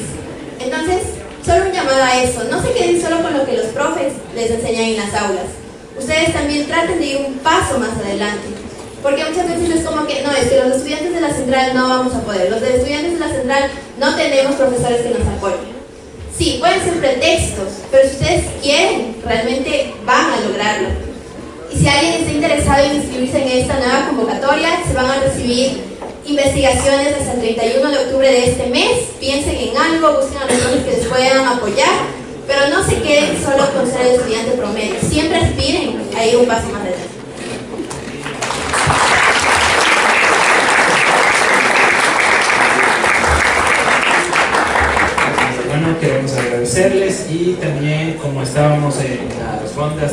Entonces, solo un llamado a eso, no se queden solo con lo que los profes les enseñan en las aulas. Ustedes también traten de ir un paso más adelante, porque muchas veces es como que, no, es que los estudiantes de la central no vamos a poder, los estudiantes de la central no tenemos profesores que nos apoyen. Sí, pueden ser pretextos, pero si ustedes quieren, realmente van a lograrlo. Y si alguien está interesado en inscribirse en esta nueva convocatoria, se van a recibir investigaciones hasta el 31 de octubre de este mes. Piensen en algo, busquen a personas que les puedan apoyar, pero no se queden solo con ser el estudiante promedio, siempre aspiren a ir un paso más adelante. Bueno, queremos agradecerles y también, como estábamos en las rondas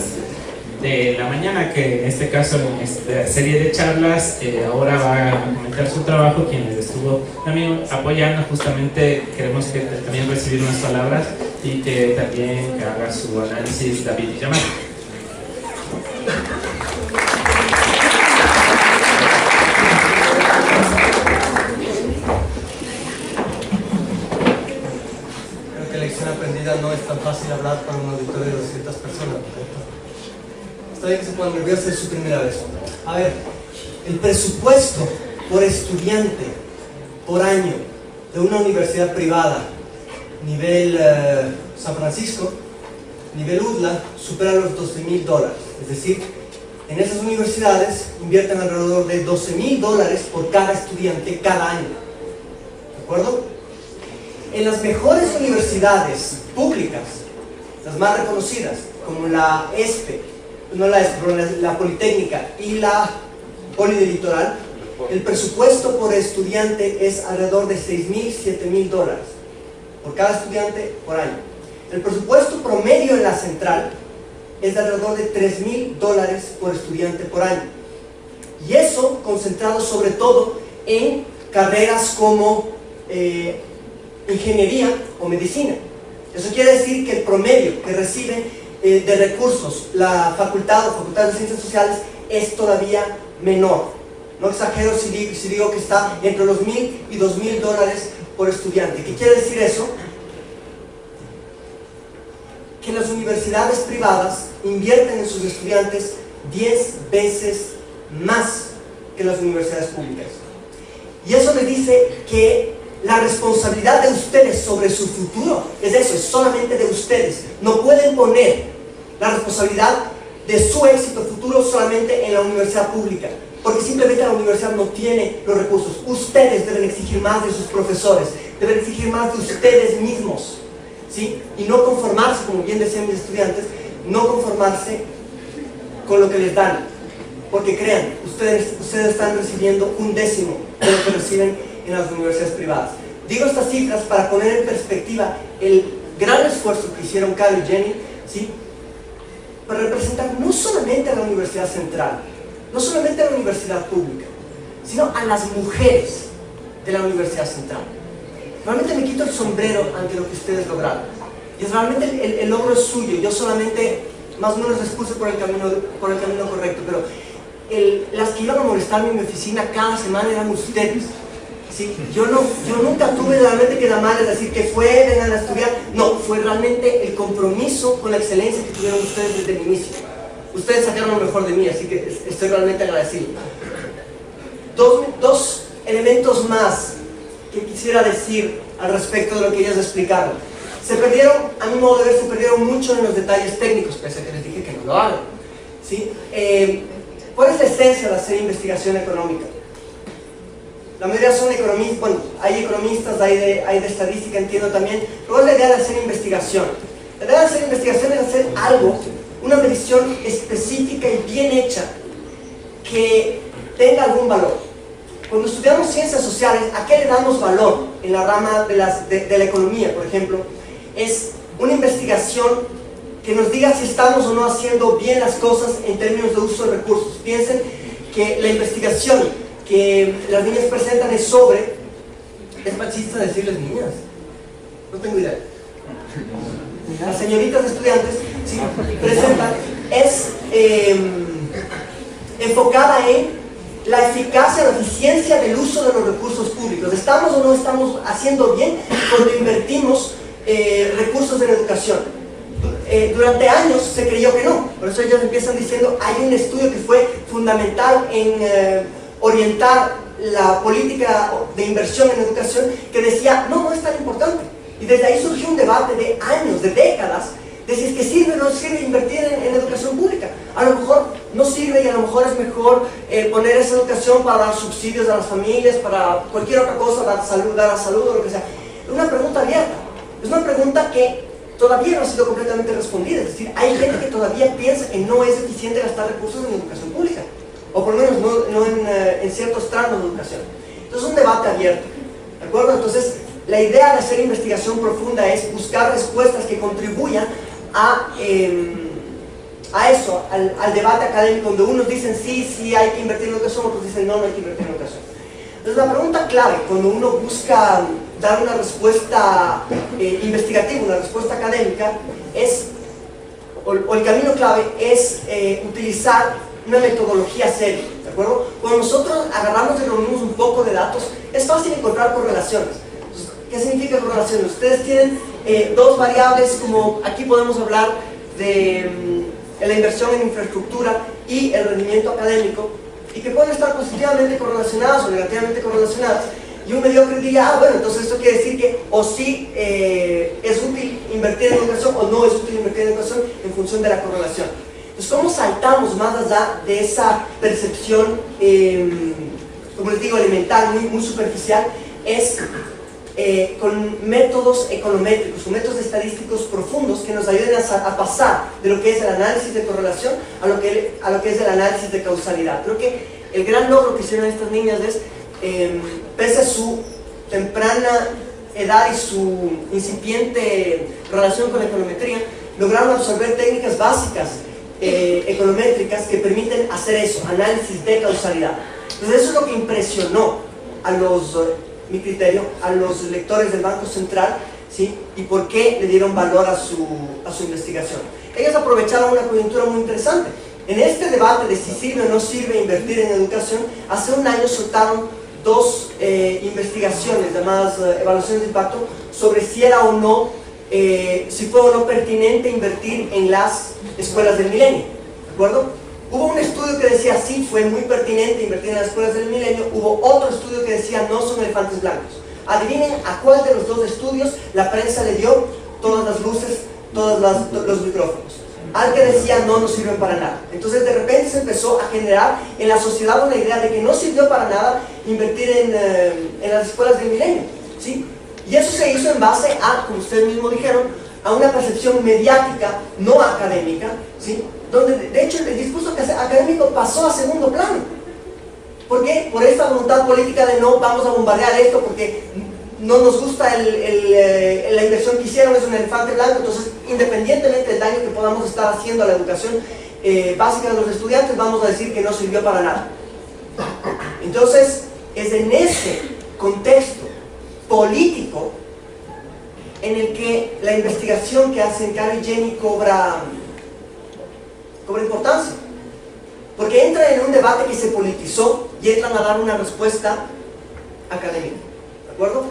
de la mañana, que en este caso en esta serie de charlas ahora va a comentar su trabajo, quien les estuvo también apoyando. Justamente queremos que también recibir unas palabras y que también que haga su análisis David Yamal. Creo que lección aprendida no es tan fácil hablar para un auditorio de 200 personas, ¿correcto? Está bien que se pongan nerviosos, es su primera vez. A ver, el presupuesto por estudiante por año de una universidad privada nivel San Francisco, nivel UDLA, supera los $12,000. Es decir, en esas universidades invierten alrededor de $12,000 por cada estudiante cada año. ¿De acuerdo? En las mejores universidades públicas, las más reconocidas, como la ESPE, no la ESPE, pero la Politécnica y la Poli del Litoral, el presupuesto por estudiante es alrededor de $6,000, $7,000 por cada estudiante por año. El presupuesto promedio en la central es de alrededor de $3,000 por estudiante por año. Y eso concentrado sobre todo en carreras como ingeniería o medicina. Eso quiere decir que el promedio que recibe de recursos la facultad o facultad de ciencias sociales es todavía menor. No exagero si digo que está entre los $1,000 y $2,000 por estudiante. ¿Qué quiere decir eso? Que las universidades privadas invierten en sus estudiantes 10 veces más que las universidades públicas. Y eso me dice que la responsabilidad de ustedes sobre su futuro es eso, es solamente de ustedes. No pueden poner la responsabilidad de su éxito futuro solamente en la universidad pública, porque simplemente la universidad no tiene los recursos. Ustedes deben exigir más de sus profesores, deben exigir más de ustedes mismos, ¿sí? Y no conformarse, como bien decían mis estudiantes, no conformarse con lo que les dan, porque crean, ustedes están recibiendo 1/10 de lo que reciben en las universidades privadas. Digo estas cifras para poner en perspectiva el gran esfuerzo que hicieron Caro y Jenny, ¿sí? Para representar no solamente a la Universidad Central, no solamente a la universidad pública, sino a las mujeres de la Universidad Central. Realmente me quito el sombrero ante lo que ustedes lograron. Y realmente el logro es suyo. Yo solamente más o menos les puse por el camino correcto, pero las que iban a molestarme en mi oficina cada semana eran ustedes. ¿Sí? Yo nunca tuve realmente que llamarles, decir que vengan a estudiar. No, fue realmente el compromiso con la excelencia que tuvieron ustedes desde el inicio. Ustedes sacaron lo mejor de mí, así que estoy realmente agradecido. Dos elementos más que quisiera decir al respecto de lo que ellas explicaron. Se perdieron, a mi modo de ver, se perdieron mucho en los detalles técnicos, pese a que les dije que no lo hagan, ¿sí? ¿Cuál es la esencia de hacer investigación económica? La mayoría son economistas, bueno, hay economistas, hay de estadística, entiendo también, pero ¿cuál es la idea de hacer investigación? La idea de hacer investigación es hacer algo, una medición específica y bien hecha, que tenga algún valor. Cuando estudiamos ciencias sociales, ¿a qué le damos valor en la rama de la economía, por ejemplo? Es una investigación que nos diga si estamos o no haciendo bien las cosas en términos de uso de recursos. Piensen que la investigación que las niñas presentan es sobre... ¿Es machista decirles niñas? No tengo idea. Las señoritas estudiantes, sí, presentan, es enfocada en la eficacia, la eficiencia del uso de los recursos públicos. ¿Estamos o no estamos haciendo bien cuando invertimos recursos en educación? Durante años se creyó que no, por eso ellos empiezan diciendo hay un estudio que fue fundamental en orientar la política de inversión en educación que decía no es tan importante, y desde ahí surgió un debate de años, de décadas, de si es que sirve o no sirve invertir en educación pública. A lo mejor no sirve y a lo mejor es mejor poner esa educación para dar subsidios a las familias, para cualquier otra cosa, dar a salud o lo que sea. Es una pregunta abierta, es una pregunta que todavía no ha sido completamente respondida. Es decir, hay gente que todavía piensa que no es eficiente gastar recursos en educación pública, o por lo menos no en ciertos tramos de educación. Entonces es un debate abierto, ¿de acuerdo? Entonces la idea de hacer investigación profunda es buscar respuestas que contribuyan a eso, al debate académico, donde unos dicen sí hay que invertir en educación, otros dicen no hay que invertir en educación. Entonces la pregunta clave cuando uno busca dar una respuesta investigativa, una respuesta académica, es, o el camino clave es utilizar una metodología seria, ¿de acuerdo? Cuando nosotros agarramos y reunimos un poco de datos, es fácil encontrar correlaciones. Entonces, ¿qué significa correlaciones? Ustedes tienen dos variables, como aquí podemos hablar de la inversión en infraestructura y el rendimiento académico, y que pueden estar positivamente correlacionadas o negativamente correlacionadas, y un mediocre diría, bueno, entonces esto quiere decir que o sí es útil invertir en educación o no es útil invertir en educación en función de la correlación. Entonces, ¿cómo saltamos más allá de esa percepción, como les digo, elemental, muy superficial? Es con métodos econométricos, con métodos estadísticos profundos que nos ayuden a pasar de lo que es el análisis de correlación a lo que es el análisis de causalidad. Creo que el gran logro que hicieron estas niñas es, pese a su temprana edad y su incipiente relación con la econometría, lograron absorber técnicas básicas econométricas que permiten hacer eso, análisis de causalidad. Entonces eso es lo que impresionó a mi criterio, a los lectores del Banco Central, ¿sí? Y por qué le dieron valor a su investigación. Ellos aprovecharon una coyuntura muy interesante. En este debate de si sirve o no sirve invertir en educación, hace un año soltaron dos investigaciones llamadas evaluaciones de impacto sobre si era o no, si fue o no pertinente invertir en las escuelas del milenio, ¿de acuerdo? Hubo un estudio que decía sí, fue muy pertinente invertir en las escuelas del milenio. Hubo otro estudio que decía no, son elefantes blancos. Adivinen a cuál de los dos estudios la prensa le dio todas las luces, todos los micrófonos. Al que decía no, no sirven para nada. Entonces de repente se empezó a generar en la sociedad una idea de que no sirvió para nada invertir en las escuelas del milenio, ¿sí? Y eso se hizo en base a, como ustedes mismos dijeron, a una percepción mediática, no académica, ¿sí? Donde de hecho el discurso académico pasó a segundo plano. ¿Por qué? Por esta voluntad política de no vamos a bombardear esto porque no nos gusta la inversión que hicieron, es un elefante blanco. Entonces, independientemente del daño que podamos estar haciendo a la educación básica de los estudiantes, vamos a decir que no sirvió para nada. Entonces, es en ese contexto político en el que la investigación que hacen Caro y Jenny cobra importancia, porque entra en un debate que se politizó y entran a dar una respuesta académica, ¿de acuerdo?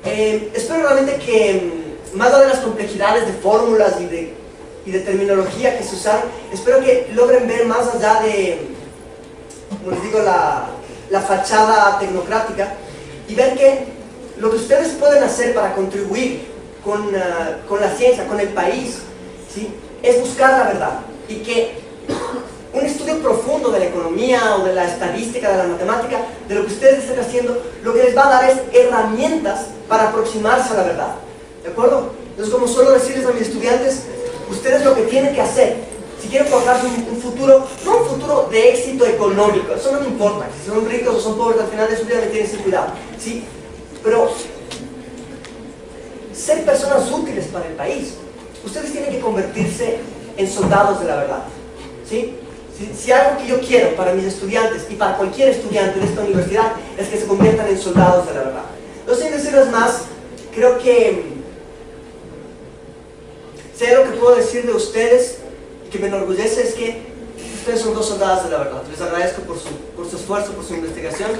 Espero realmente que, más allá de las complejidades de fórmulas y de terminología que se usaron, espero que logren ver más allá de, como les digo, la fachada tecnocrática, y ver que lo que ustedes pueden hacer para contribuir con la ciencia, con el país, ¿sí? Es buscar la verdad, y que un estudio profundo de la economía o de la estadística, de la matemática, de lo que ustedes estén haciendo, lo que les va a dar es herramientas para aproximarse a la verdad, ¿de acuerdo? Entonces, como suelo decirles a mis estudiantes, ustedes lo que tienen que hacer, si quieren forjarse un futuro, no un futuro de éxito económico, eso no me importa, si son ricos o son pobres, al final de su vida me tienen que cuidado, ¿sí? Pero ser personas útiles para el país. Ustedes tienen que convertirse en soldados de la verdad, ¿sí? Si algo que yo quiero para mis estudiantes y para cualquier estudiante de esta universidad es que se conviertan en soldados de la verdad. No sé decirles más, creo que si hay algo que puedo decir de ustedes y que me enorgullece es que ustedes son dos soldados de la verdad. Les agradezco por su esfuerzo, por su investigación.